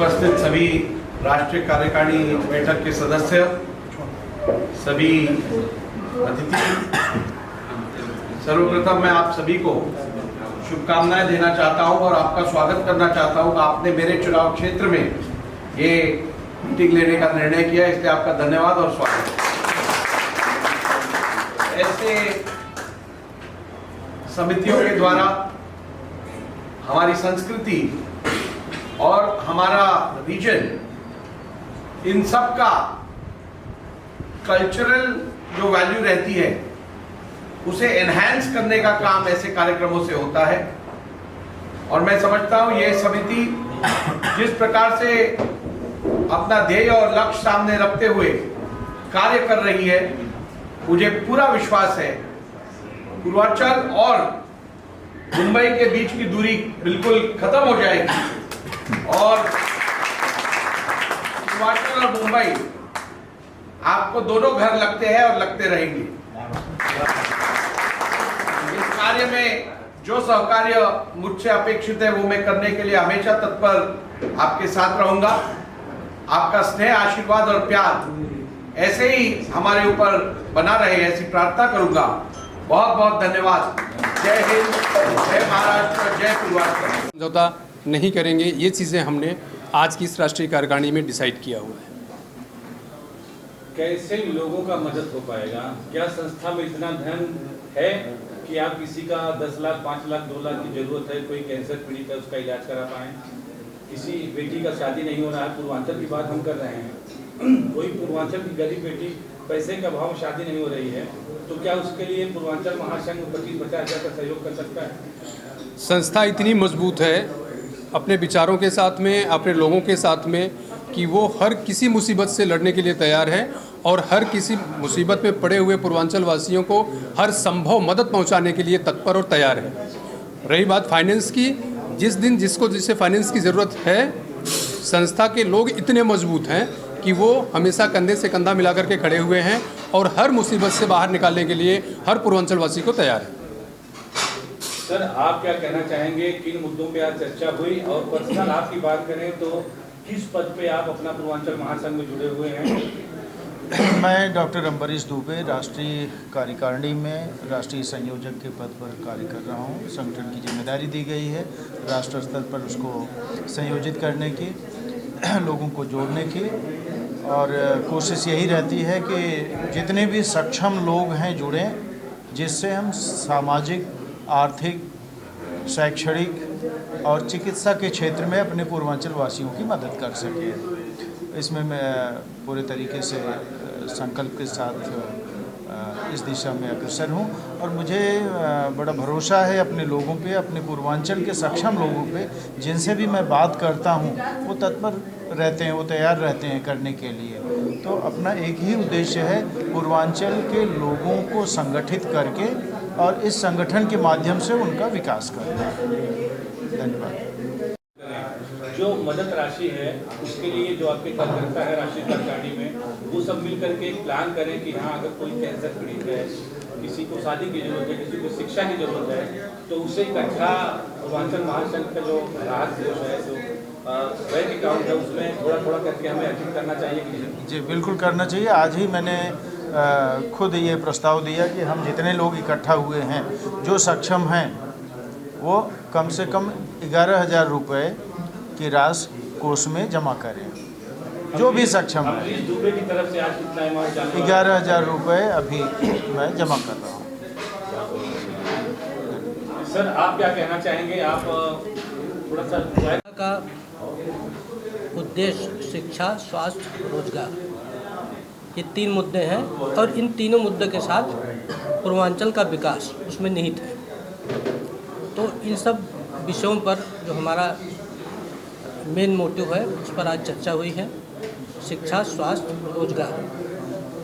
उपस्थित सभी राष्ट्रीय कार्यकारिणी बैठक के सदस्य, सभी अतिथि, सर्वप्रथम मैं आप सभी को शुभकामनाएं देना चाहता हूं और आपका स्वागत करना चाहता हूं कि आपने मेरे चुनाव क्षेत्र में ये मीटिंग लेने का निर्णय किया, इसलिए आपका धन्यवाद और स्वागत। ऐसे समितियों के द्वारा हमारी संस्कृति और हमारा रीजन, इन सब का कल्चरल जो वैल्यू रहती है उसे एनहांस करने का काम ऐसे कार्यक्रमों से होता है। और मैं समझता हूं ये समिति जिस प्रकार से अपना ध्येय और लक्ष्य सामने रखते हुए कार्य कर रही है, मुझे पूरा विश्वास है पूर्वांचल और मुंबई के बीच की दूरी बिल्कुल खत्म हो जाएगी और पूर्वांचल और मुंबई आपको दोनों घर लगते हैं और लगते रहेंगे। इस कार्य में जो सहकार्य मुझसे अपेक्षित है वो मैं करने के लिए हमेशा तत्पर आपके साथ रहूंगा। आपका स्नेह, आशीर्वाद और प्यार ऐसे ही हमारे ऊपर बना रहे, ऐसी प्रार्थना करूंगा। बहुत बहुत धन्यवाद। जय हिंद, जय महाराष्ट्र, जय पूर्वांचल। समझौता नहीं करेंगे, ये चीज़ें हमने आज की इस राष्ट्रीय कार्यकारिणी में डिसाइड किया हुआ है। कैसे लोगों का मदद हो पाएगा? क्या संस्था में इतना धन है कि आप किसी का 10 लाख, 5 लाख, 2 लाख की जरूरत है, कोई कैंसर पीड़ित है, उसका इलाज करा पाएं? किसी बेटी का शादी नहीं हो रहा है, पूर्वांचल की बात हम कर रहे हैं, कोई पूर्वांचल की गरीब बेटी पैसे का अभाव शादी नहीं हो रही है, तो क्या उसके लिए पूर्वांचल महासंघ 25-50 हज़ार का सहयोग कर सकता है? संस्था इतनी मजबूत है अपने विचारों के साथ में, अपने लोगों के साथ में, कि वो हर किसी मुसीबत से लड़ने के लिए तैयार है और हर किसी मुसीबत में पड़े हुए पूर्वांचल वासियों को हर संभव मदद पहुंचाने के लिए तत्पर और तैयार है। रही बात फाइनेंस की, जिस दिन जिसे फाइनेंस की ज़रूरत है, संस्था के लोग इतने मजबूत हैं कि वो हमेशा कंधे से कंधा मिला करके खड़े हुए हैं और हर मुसीबत से बाहर निकालने के लिए हर पूर्वांचल वासी को तैयार है। सर, आप क्या कहना चाहेंगे? किन मुद्दों पे आज चर्चा हुई? और पर्सनल आपकी बात करें तो किस पद पे आप अपना पूर्वांचल महासंघ में जुड़े हुए हैं? मैं डॉक्टर अम्बरीश दुबे राष्ट्रीय कार्यकारिणी में राष्ट्रीय संयोजक के पद पर कार्य कर रहा हूँ। संगठन की जिम्मेदारी दी गई है राष्ट्र स्तर पर उसको संयोजित करने की, लोगों को जोड़ने की, और कोशिश यही रहती है कि जितने भी सक्षम लोग हैं जुड़ें, जिससे हम सामाजिक, आर्थिक, शैक्षणिक और चिकित्सा के क्षेत्र में अपने पूर्वांचल वासियों की मदद कर सकें। इसमें मैं पूरे तरीके से संकल्प के साथ इस दिशा में अग्रसर हूँ और मुझे बड़ा भरोसा है अपने लोगों पे, अपने पूर्वांचल के सक्षम लोगों पे, जिनसे भी मैं बात करता हूँ वो तत्पर रहते हैं, वो तैयार रहते हैं करने के लिए। तो अपना एक ही उद्देश्य है, पूर्वांचल के लोगों को संगठित करके और इस संगठन के माध्यम से उनका विकास करना। धन्यवाद। जो मदद राशि है उसके लिए जो आपके कार्यकर्ता है राष्ट्रीय कार्यकारिणी में, वो सब मिल करके एक प्लान करें कि हाँ, अगर कोई कैंसर पीड़ित है, किसी को शादी की जरूरत है, किसी को शिक्षा की जरूरत है, तो उसे इकट्ठा पूर्वांचल महासंघ का जो राहत जो है, जो बैंक अकाउंट है, उसमें थोड़ा थोड़ा करके हमें अर्जित करना चाहिए कि नहीं? जी, बिल्कुल करना चाहिए। आज ही मैंने खुद ये प्रस्ताव दिया कि हम जितने लोग इकट्ठा हुए हैं, जो सक्षम हैं, वो कम से कम 11,000 रुपये की राशि कोष में जमा करें, जो भी सक्षम है। 11,000 रुपये अभी मैं जमा कर रहा हूँ। सर, आप क्या कहना चाहेंगे? आप थोड़ा सा का देश, शिक्षा, स्वास्थ्य, रोजगार, ये 3 मुद्दे हैं और इन तीनों मुद्दों के साथ पूर्वांचल का विकास उसमें निहित है। तो इन सब विषयों पर जो हमारा मेन मोटिव है उस पर आज चर्चा हुई है। शिक्षा, स्वास्थ्य, रोजगार।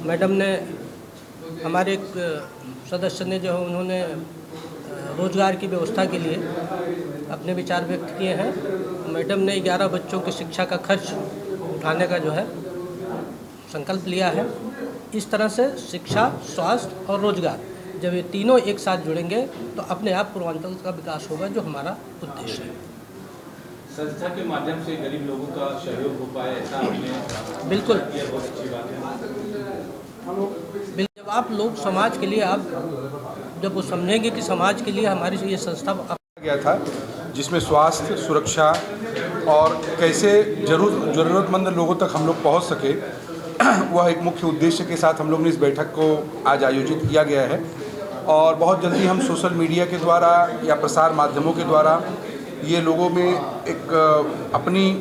मैडम ने, हमारे एक सदस्य ने जो है उन्होंने रोजगार की व्यवस्था के लिए अपने विचार व्यक्त किए हैं। मैडम ने 11 बच्चों की शिक्षा का खर्च उठाने का जो है संकल्प लिया है। इस तरह से शिक्षा, स्वास्थ्य और रोजगार जब ये तीनों एक साथ जुड़ेंगे तो अपने आप पूर्वांचल का विकास होगा, जो हमारा उद्देश्य है। संस्था के माध्यम से गरीब लोगों का सहयोग हो पाए, ऐसा आपने बिल्कुल, ये बहुत अच्छी बात है। जब आप लोग समाज के लिए, आप जब वो समझेंगे कि समाज के लिए हमारी ये संस्था गया था, जिसमें स्वास्थ्य, सुरक्षा और कैसे ज़रूरतमंद लोगों तक हम लोग पहुंच सके, वह एक मुख्य उद्देश्य के साथ हम लोग ने इस बैठक को आज आयोजित किया गया है। और बहुत जल्दी हम सोशल मीडिया के द्वारा या प्रसार माध्यमों के द्वारा ये लोगों में एक अपनी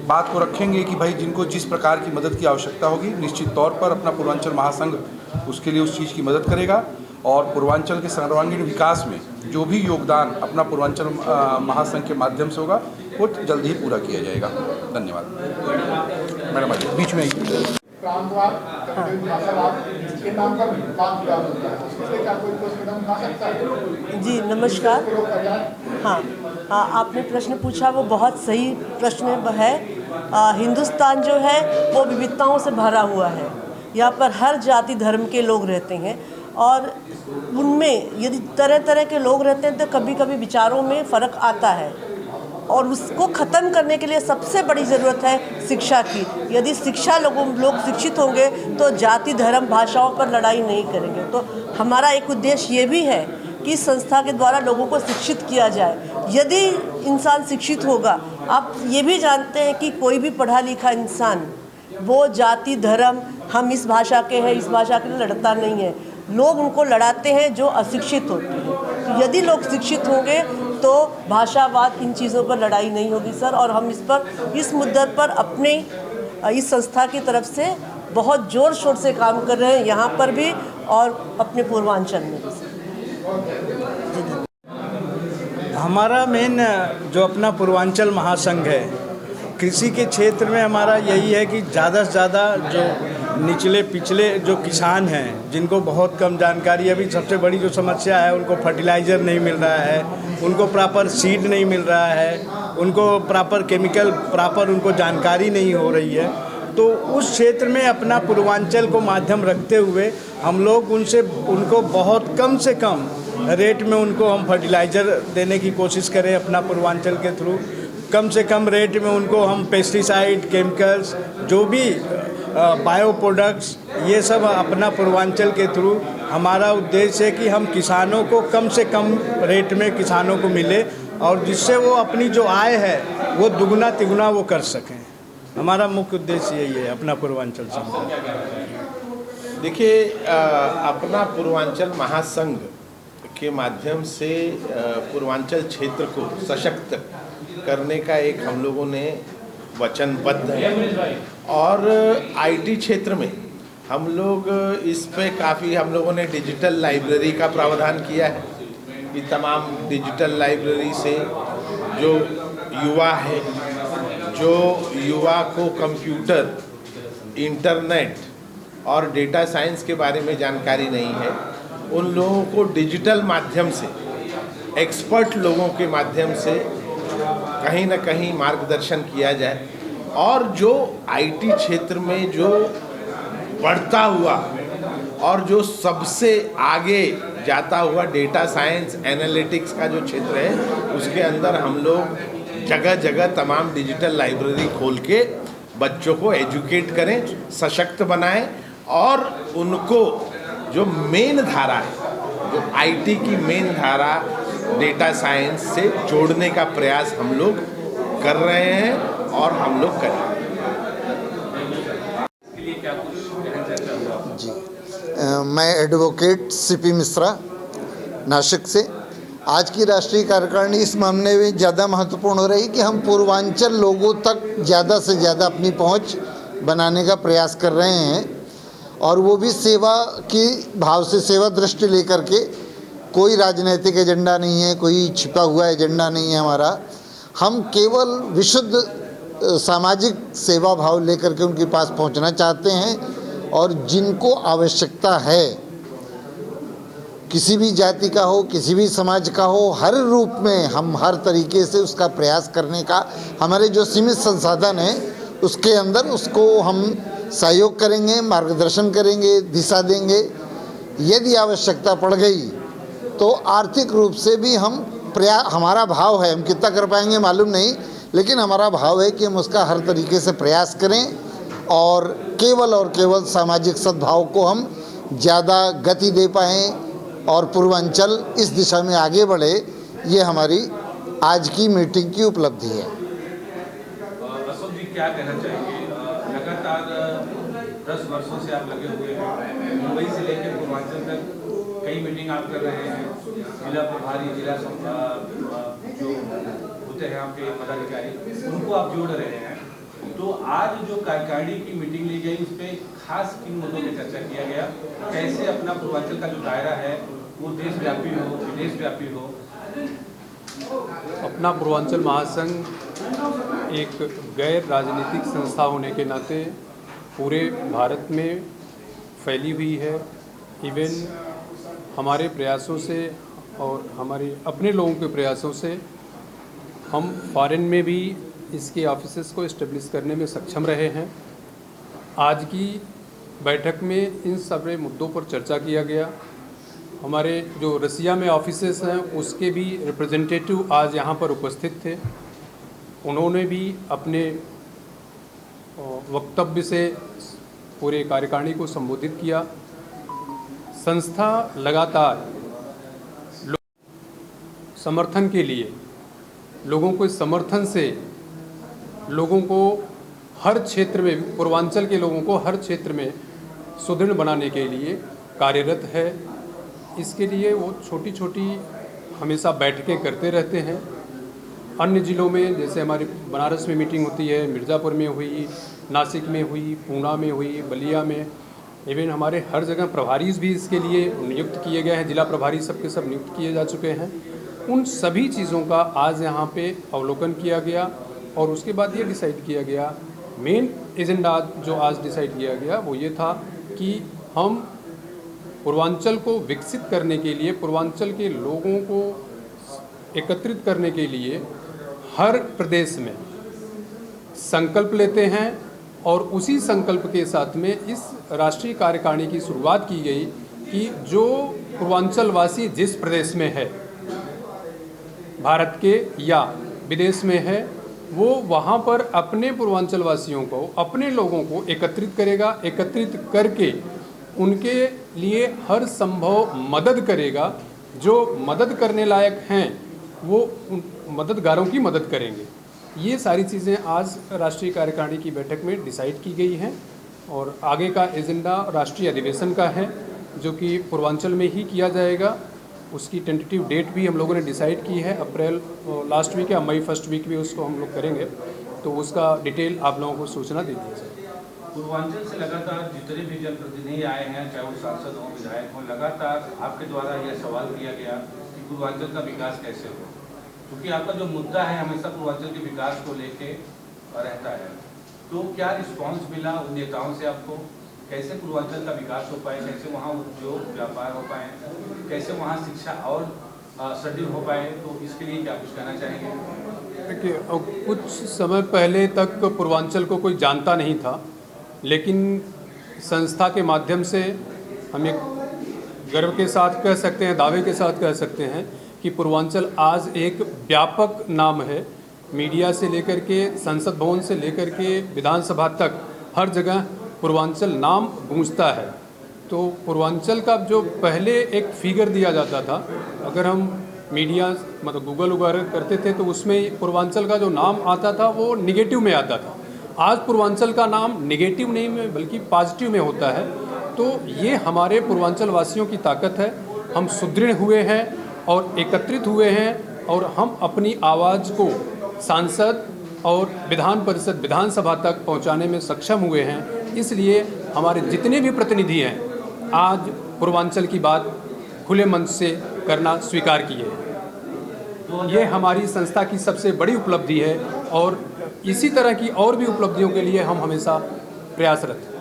बात को रखेंगे कि भाई जिनको जिस प्रकार की मदद की आवश्यकता होगी, निश्चित तौर पर अपना पूर्वांचल महासंघ उसके लिए उस चीज़ की मदद करेगा। और पूर्वांचल के सर्वांगीण विकास में जो भी योगदान अपना पूर्वांचल महासंघ के माध्यम से होगा वो जल्द ही पूरा किया जाएगा। धन्यवाद। मैडम आइए बीच में आइए। प्रांतवाद, भाषावाद के नाम पर बात किया जाता है, उसके क्या कोई कदम उठा सकता है? जी नमस्कार। हाँ, आपने प्रश्न पूछा वो बहुत सही प्रश्न है। हिंदुस्तान जो है वो विविधताओं से भरा हुआ है। यहाँ पर हर जाति धर्म के लोग रहते हैं और उनमें यदि तरह तरह के लोग रहते हैं तो कभी कभी विचारों में फ़र्क आता है और उसको ख़त्म करने के लिए सबसे बड़ी ज़रूरत है शिक्षा की। यदि शिक्षा लोग शिक्षित होंगे तो जाति धर्म भाषाओं पर लड़ाई नहीं करेंगे। तो हमारा एक उद्देश्य ये भी है कि संस्था के द्वारा लोगों को शिक्षित किया जाए। यदि इंसान शिक्षित होगा, आप ये भी जानते हैं कि कोई भी पढ़ा लिखा इंसान वो जाति धर्म, हम इस भाषा के हैं इस भाषा के लिए लड़ता नहीं है। लोग उनको लड़ाते हैं जो अशिक्षित होते हैं। तो यदि लोग शिक्षित होंगे तो भाषावाद, इन चीज़ों पर लड़ाई नहीं होगी सर। और हम इस मुद्दे पर अपने इस संस्था की तरफ से बहुत ज़ोर शोर से काम कर रहे हैं, यहाँ पर भी और अपने पूर्वांचल में भी। हमारा मेन जो अपना पूर्वांचल महासंघ है, कृषि के क्षेत्र में हमारा यही है कि ज़्यादा से ज़्यादा जो निचले पिछले जो किसान हैं जिनको बहुत कम जानकारी है, अभी सबसे बड़ी जो समस्या है उनको फर्टिलाइज़र नहीं मिल रहा है, उनको प्रॉपर सीड नहीं मिल रहा है, उनको प्रॉपर केमिकल उनको जानकारी नहीं हो रही है। तो उस क्षेत्र में अपना पूर्वांचल को माध्यम रखते हुए हम लोग उनको बहुत कम से कम रेट में उनको हम फर्टिलाइज़र देने की कोशिश करें। अपना पूर्वांचल के थ्रू कम से कम रेट में उनको हम पेस्टिसाइड, केमिकल्स, जो भी बायो प्रोडक्ट्स, ये सब अपना पूर्वांचल के थ्रू हमारा उद्देश्य है कि हम किसानों को कम से कम रेट में किसानों को मिले और जिससे वो अपनी जो आय है वो दुगना तिगुना वो कर सकें। हमारा मुख्य उद्देश्य यही है अपना पूर्वांचल संघ। देखिए, अपना पूर्वांचल महासंघ के माध्यम से पूर्वांचल क्षेत्र को सशक्त करने का एक हम लोगों ने वचनबद्ध है। और आईटी क्षेत्र में हम लोग इस पे काफ़ी हम लोगों ने डिजिटल लाइब्रेरी का प्रावधान किया है कि तमाम डिजिटल लाइब्रेरी से जो युवा है, जो युवा को कंप्यूटर, इंटरनेट और डेटा साइंस के बारे में जानकारी नहीं है, उन लोगों को डिजिटल माध्यम से, एक्सपर्ट लोगों के माध्यम से कहीं ना कहीं मार्गदर्शन किया जाए। और जो आईटी क्षेत्र में जो बढ़ता हुआ और जो सबसे आगे जाता हुआ डेटा साइंस एनालिटिक्स का जो क्षेत्र है, उसके अंदर हम लोग जगह जगह तमाम डिजिटल लाइब्रेरी खोल के बच्चों को एजुकेट करें, सशक्त बनाएं और उनको जो मेन धारा है, जो आईटी की मेन धारा डेटा साइंस से जोड़ने का प्रयास हम लोग कर रहे हैं और हम लोग करेंगे। जी, मैं एडवोकेट सीपी मिश्रा नासिक से आज की राष्ट्रीय कार्यकारिणी इस मामले में ज़्यादा महत्वपूर्ण हो रही कि हम पूर्वांचल लोगों तक ज़्यादा से ज़्यादा अपनी पहुंच बनाने का प्रयास कर रहे हैं, और वो भी सेवा की भाव से, सेवा दृष्टि लेकर के। कोई राजनीतिक एजेंडा नहीं है, कोई छिपा हुआ एजेंडा नहीं है हमारा। हम केवल विशुद्ध सामाजिक सेवा भाव लेकर के उनके पास पहुंचना चाहते हैं, और जिनको आवश्यकता है, किसी भी जाति का हो, किसी भी समाज का हो, हर रूप में हम हर तरीके से उसका प्रयास करने का, हमारे जो सीमित संसाधन हैं उसके अंदर उसको हम सहयोग करेंगे, मार्गदर्शन करेंगे, दिशा देंगे। यदि आवश्यकता पड़ गई तो आर्थिक रूप से भी हम हमारा भाव है, हम कितना कर पाएंगे मालूम नहीं, लेकिन हमारा भाव है कि हम उसका हर तरीके से प्रयास करें, और केवल सामाजिक सद्भाव को हम ज़्यादा गति दे पाएँ और पूर्वांचल इस दिशा में आगे बढ़े। ये हमारी आज की मीटिंग की उपलब्धि है। अशोक जी, क्या कहना चाहेंगे? लगातार 10 वर्षों से आप लगे हुए हैं, मुंबई से लेकर पूर्वांचल तक कई मीटिंग आप कर रहे हैं, जिला प्रभारी, जिला जो होते हैं आपके पदाधिकारी, उनको आप जोड़ रहे हैं। तो आज जो कार्यकारिणी की मीटिंग ली गई, उस पर खास किन मुद्दों पर चर्चा किया गया? कैसे अपना पूर्वांचल का जो दायरा है वो देशव्यापी हो, विदेशव्यापी हो? अपना पूर्वांचल महासंघ एक गैर राजनीतिक संस्था होने के नाते पूरे भारत में फैली हुई है। इवन हमारे प्रयासों से और हमारे अपने लोगों के प्रयासों से हम फॉरेन में भी इसके ऑफिसेस को इस्टेब्लिश करने में सक्षम रहे हैं। आज की बैठक में इन सारे मुद्दों पर चर्चा किया गया। हमारे जो रसिया में ऑफिसेस हैं उसके भी रिप्रेजेंटेटिव आज यहाँ पर उपस्थित थे। उन्होंने भी अपने वक्तव्य से पूरे कार्यकारिणी को संबोधित किया। संस्था लगातार समर्थन के लिए, लोगों को समर्थन से लोगों को हर क्षेत्र में, पूर्वांचल के लोगों को हर क्षेत्र में सुदृढ़ बनाने के लिए कार्यरत है। इसके लिए वो छोटी छोटी हमेशा बैठकें करते रहते हैं। अन्य ज़िलों में, जैसे हमारी बनारस में मीटिंग होती है, मिर्ज़ापुर में हुई, नासिक में हुई, पूना में हुई, बलिया में, इवन हमारे हर जगह प्रभारी भी इसके लिए नियुक्त किए गए हैं। जिला प्रभारी सबके सब नियुक्त किए जा चुके हैं। उन सभी चीज़ों का आज यहाँ पे अवलोकन किया गया, और उसके बाद ये डिसाइड किया गया, मेन एजेंडा जो आज डिसाइड किया गया वो ये था कि हम पूर्वांचल को विकसित करने के लिए, पूर्वांचल के लोगों को एकत्रित करने के लिए हर प्रदेश में संकल्प लेते हैं, और उसी संकल्प के साथ में इस राष्ट्रीय कार्यकारिणी की शुरुआत की गई कि जो पूर्वांचलवासी जिस प्रदेश में है, भारत के या विदेश में है, वो वहाँ पर अपने पूर्वांचल वासियों को, अपने लोगों को एकत्रित करेगा, एकत्रित करके उनके लिए हर संभव मदद करेगा। जो मदद करने लायक हैं वो उन मददगारों की मदद करेंगे। ये सारी चीज़ें आज राष्ट्रीय कार्यकारिणी की बैठक में डिसाइड की गई हैं, और आगे का एजेंडा राष्ट्रीय अधिवेशन का है जो कि पूर्वांचल में ही किया जाएगा। उसकी टेंटेटिव डेट भी हम लोगों ने डिसाइड की है, अप्रैल लास्ट वीक या मई फर्स्ट वीक में उसको हम लोग करेंगे, तो उसका डिटेल आप लोगों को सूचना दे दी जाएगी। पूर्वांचल से लगातार जितने भी जनप्रतिनिधि आए हैं, चाहे वो सांसद हों, विधायक हों, लगातार आपके द्वारा यह सवाल किया गया कि पूर्वांचल का विकास कैसे हो, क्योंकि आपका जो मुद्दा है हमेशा पूर्वांचल के विकास को लेके रहता है। तो क्या रिस्पॉन्स मिला उन नेताओं से आपको? कैसे पूर्वांचल का विकास हो पाए, कैसे वहाँ उद्योग व्यापार हो पाए, कैसे वहाँ शिक्षा और सुदृढ़ हो पाए? तो इसके लिए क्या कुछ कहना चाहेंगे? देखिए, कुछ समय पहले तक पूर्वांचल को कोई जानता नहीं था, लेकिन संस्था के माध्यम से हम एक गर्व के साथ कह सकते हैं, दावे के साथ कह सकते हैं कि पूर्वांचल आज एक व्यापक नाम है। मीडिया से लेकर के, संसद भवन से लेकर के विधानसभा तक हर जगह पूर्वांचल नाम गूंजता है। तो पूर्वांचल का जो पहले एक फिगर दिया जाता था, अगर हम मीडिया मतलब गूगल वगैरह करते थे तो उसमें पूर्वांचल का जो नाम आता था वो निगेटिव में आता था। आज पूर्वांचल का नाम निगेटिव नहीं में बल्कि पॉजिटिव में होता है। तो ये हमारे पूर्वांचल वासियों की ताकत है। हम सुदृढ़ हुए हैं और एकत्रित हुए हैं और हम अपनी आवाज़ को सांसद और विधान परिषद विधानसभा तक पहुंचाने में सक्षम हुए हैं। इसलिए हमारे जितने भी प्रतिनिधि हैं आज पूर्वांचल की बात खुले मन से करना स्वीकार किए हैं। ये हमारी संस्था की सबसे बड़ी उपलब्धि है और इसी तरह की और भी उपलब्धियों के लिए हम हमेशा प्रयासरत हैं।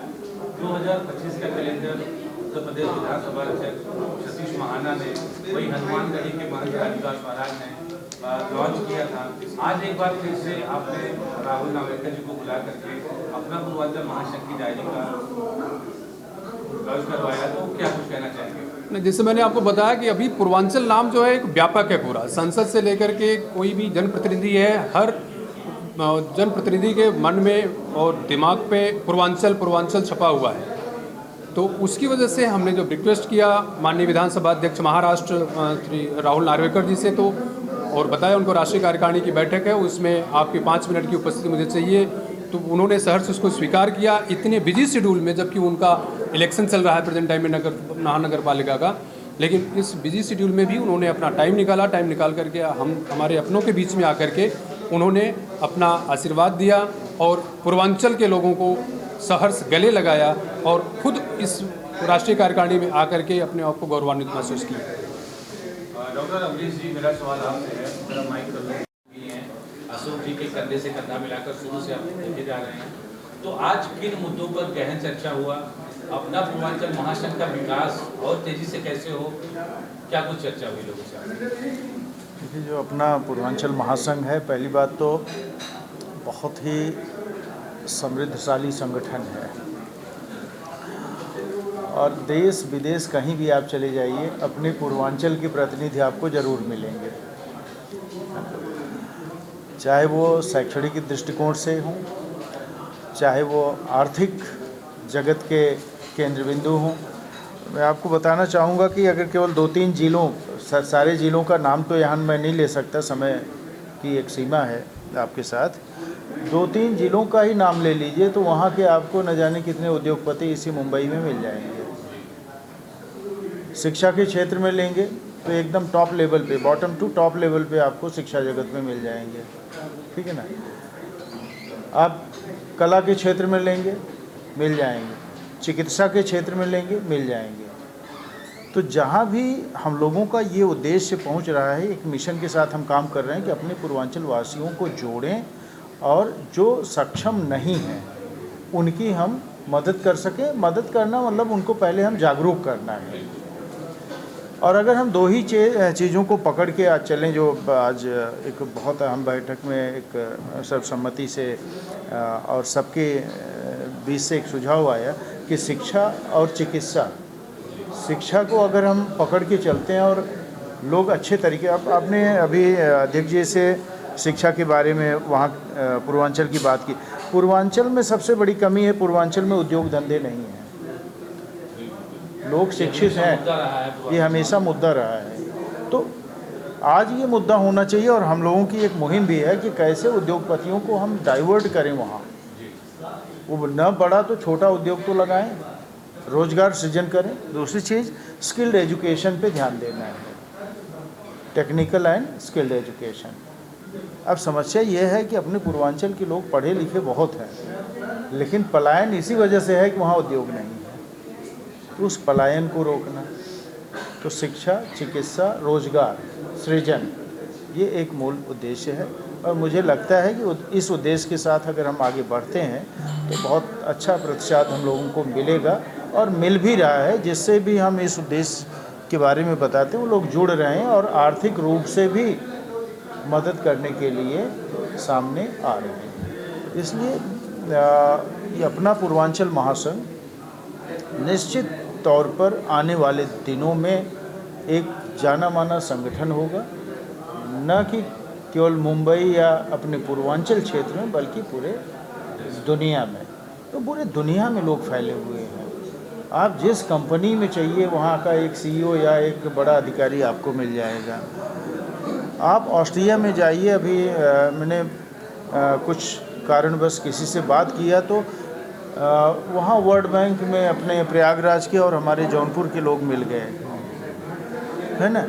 2025 का कैलेंडर उत्तर प्रदेश विधानसभा अध्यक्ष सतीश महाना ने वही हनुमानगढ़ी के महंत राधिका स्वराज ने लॉन्च किया था। आज एक बार फिर से आपने राहुल नावेकर जी को बुला करके अपना पूर्वांचल महासंघ की डायरी का लॉन्च करवाया, तो क्या कुछ कहना चाहेंगे? नहीं, जैसे मैंने आपको बताया कि अभी पूर्वांचल नाम जो है एक व्यापक है, पूरा संसद से लेकर के कोई भी जनप्रतिनिधि है, हर जनप्रतिनिधि के मन में और दिमाग पे पूर्वांचल छपा हुआ है। तो उसकी वजह से हमने जब रिक्वेस्ट किया माननीय विधानसभा अध्यक्ष महाराष्ट्र श्री राहुल नार्वेकर जी से, तो और बताया उनको राष्ट्रीय कार्यकारिणी की बैठक है, उसमें आपकी 5 मिनट की उपस्थिति मुझे चाहिए, तो उन्होंने सहर्ष उसको स्वीकार किया। इतने बिजी शेड्यूल में, जबकि उनका इलेक्शन चल रहा है प्रेजेंट टाइम में महानगर पालिका का, लेकिन इस बिजी शेड्यूल में भी उन्होंने अपना टाइम निकाल करके हमारे अपनों के बीच में आकर के उन्होंने अपना आशीर्वाद दिया और पूर्वांचल के लोगों को सहर्ष गले लगाया और खुद इस राष्ट्रीय कार्यकारिणी में आकर के अपने आप को गौरवान्वित महसूस किया। डॉक्टर अमरीश जी, मेरा सवाल आपसे है, मेरा माइक कर लो। अशोक जी के कंधे से कंधा मिलाकर शुरू से आप देखे जा रहे हैं, तो आज किन मुद्दों पर गहन चर्चा हुआ? अपना पूर्वांचल महासंघ का विकास और तेजी से कैसे हो, क्या कुछ चर्चा हुई लोगों से? देखिए, जो अपना पूर्वांचल महासंघ है, पहली बात तो बहुत ही समृद्धशाली संगठन है और देश विदेश कहीं भी आप चले जाइए, अपने पूर्वांचल के प्रतिनिधि आपको ज़रूर मिलेंगे, चाहे वो शैक्षणिक दृष्टिकोण से हों, चाहे वो आर्थिक जगत के केंद्र बिंदु हों। मैं आपको बताना चाहूँगा कि अगर केवल 2-3 जिलों, सारे जिलों का नाम तो यहाँ मैं नहीं ले सकता, समय की एक सीमा है आपके साथ, 2-3 जिलों का ही नाम ले लीजिए तो वहाँ के आपको न जाने कितने उद्योगपति इसी मुंबई में मिल जाएंगे। शिक्षा के क्षेत्र में लेंगे तो एकदम टॉप लेवल पे, बॉटम टू टॉप लेवल पे आपको शिक्षा जगत में मिल जाएंगे, ठीक है ना। आप कला के क्षेत्र में लेंगे, मिल जाएंगे, चिकित्सा के क्षेत्र में लेंगे, मिल जाएंगे। तो जहाँ भी हम लोगों का ये उद्देश्य पहुँच रहा है, एक मिशन के साथ हम काम कर रहे हैं कि अपने पूर्वांचल वासियों को जोड़ें और जो सक्षम नहीं हैं उनकी हम मदद कर सकें। मदद करना मतलब उनको पहले हम जागरूक करना है। और अगर हम 2 ही चीज़ों को पकड़ के आज चलें, जो आज एक बहुत अहम बैठक में एक सर्वसम्मति से और सबके बीच से एक सुझाव आया कि शिक्षा और चिकित्सा, शिक्षा को अगर हम पकड़ के चलते हैं और लोग अच्छे तरीके, आपने अभी अध्यक्ष जी से शिक्षा के बारे में वहाँ पूर्वांचल की बात की। पूर्वांचल में सबसे बड़ी कमी है, पूर्वांचल में उद्योग धंधे नहीं हैं, लोग शिक्षित हैं, ये हमेशा मुद्दा रहा है। तो आज ये मुद्दा होना चाहिए और हम लोगों की एक मुहिम भी है कि कैसे उद्योगपतियों को हम डाइवर्ट करें, वहाँ वो न बड़ा तो छोटा उद्योग तो लगाएं, रोजगार सृजन करें। दूसरी चीज़ स्किल्ड एजुकेशन पे ध्यान देना है, टेक्निकल एंड स्किल्ड एजुकेशन। अब समस्या ये है कि अपने पूर्वांचल के लोग पढ़े लिखे बहुत हैं, लेकिन पलायन इसी वजह से है कि वहाँ उद्योग नहीं है। तो उस पलायन को रोकना, तो शिक्षा, चिकित्सा, रोजगार सृजन, ये एक मूल उद्देश्य है। और मुझे लगता है कि इस उद्देश्य के साथ अगर हम आगे बढ़ते हैं तो बहुत अच्छा प्रतिशत हम लोगों को मिलेगा और मिल भी रहा है, जिससे भी हम इस उद्देश्य के बारे में बताते हैं वो लोग जुड़ रहे हैं और आर्थिक रूप से भी मदद करने के लिए सामने आ रहे हैं। इसलिए ये अपना पूर्वांचल महासंघ निश्चित तौर पर आने वाले दिनों में एक जाना माना संगठन होगा, न कि केवल मुंबई या अपने पूर्वांचल क्षेत्र में बल्कि पूरे दुनिया में। तो पूरे दुनिया में लोग फैले हुए हैं। आप जिस कंपनी में चाहिए वहाँ का एक CEO या एक बड़ा अधिकारी आपको मिल जाएगा। आप ऑस्ट्रिया में जाइए, अभी मैंने कुछ कारणवश किसी से बात किया तो वहाँ वर्ल्ड बैंक में अपने प्रयागराज के और हमारे जौनपुर के लोग मिल गए, है ना।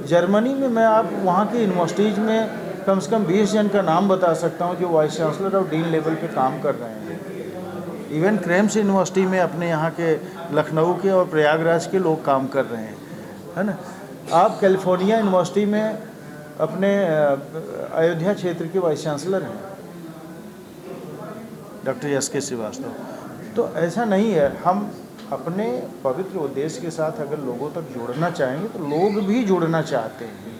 जर्मनी में मैं आप वहाँ की यूनिवर्सिटीज़ में कम से कम 20 जन का नाम बता सकता हूँ जो वाइस चांसलर और डीन लेवल पे काम कर रहे हैं। इवन क्रेम्स यूनिवर्सिटी में अपने यहाँ के लखनऊ के और प्रयागराज के लोग काम कर रहे हैं, है ना। आप कैलिफोर्निया यूनिवर्सिटी में अपने अयोध्या क्षेत्र के वाइस चांसलर हैं डॉक्टर एस.के. श्रीवास्तव। तो ऐसा नहीं है, हम अपने पवित्र उद्देश्य के साथ अगर लोगों तक जोड़ना चाहेंगे तो लोग भी जुड़ना चाहते हैं,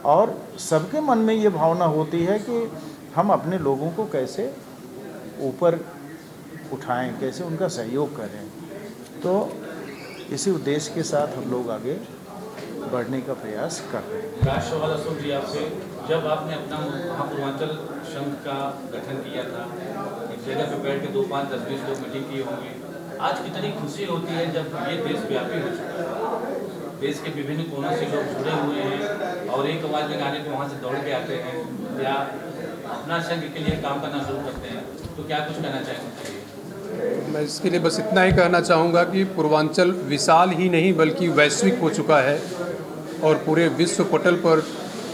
और सबके मन में ये भावना होती है कि हम अपने लोगों को कैसे ऊपर उठाएं, कैसे उनका सहयोग करें। तो इसी उद्देश्य के साथ हम लोग आगे बढ़ने का प्रयास कर रहे हैं। राष्ट्रवाद अशोक जी, आपसे जब आपने अपना महापूर्वांचल संघ का गठन किया था, एक जगह पे बैठ के 2, 5, 10, 20 लोग मीटिंग किए होंगे, आज कितनी खुशी होती है जब ये देशव्यापी हो चुका है, देश के विभिन्न कोनों से लोग जुड़े हुए हैं और एक आवाज़ लगाने पे वहाँ से दौड़ के आते हैं या अपना संघ के लिए काम करना शुरू करते हैं। तो क्या कुछ कहना चाहेंगे? मैं इसके लिए बस इतना ही कहना चाहूँगा कि पूर्वांचल विशाल ही नहीं बल्कि वैश्विक हो चुका है और पूरे विश्व पटल पर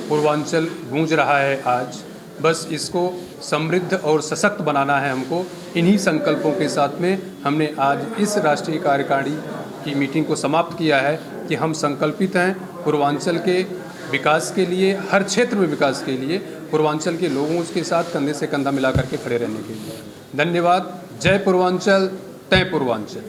पूर्वांचल गूंज रहा है आज। बस इसको समृद्ध और सशक्त बनाना है हमको। इन्हीं संकल्पों के साथ में हमने आज इस राष्ट्रीय कार्यकारिणी की मीटिंग को समाप्त किया है कि हम संकल्पित हैं पूर्वांचल के विकास के लिए, हर क्षेत्र में विकास के लिए, पूर्वांचल के लोगों के साथ कंधे से कंधा मिला करके खड़े रहने के लिए। धन्यवाद। जय पूर्वांचल, तय पूर्वांचल।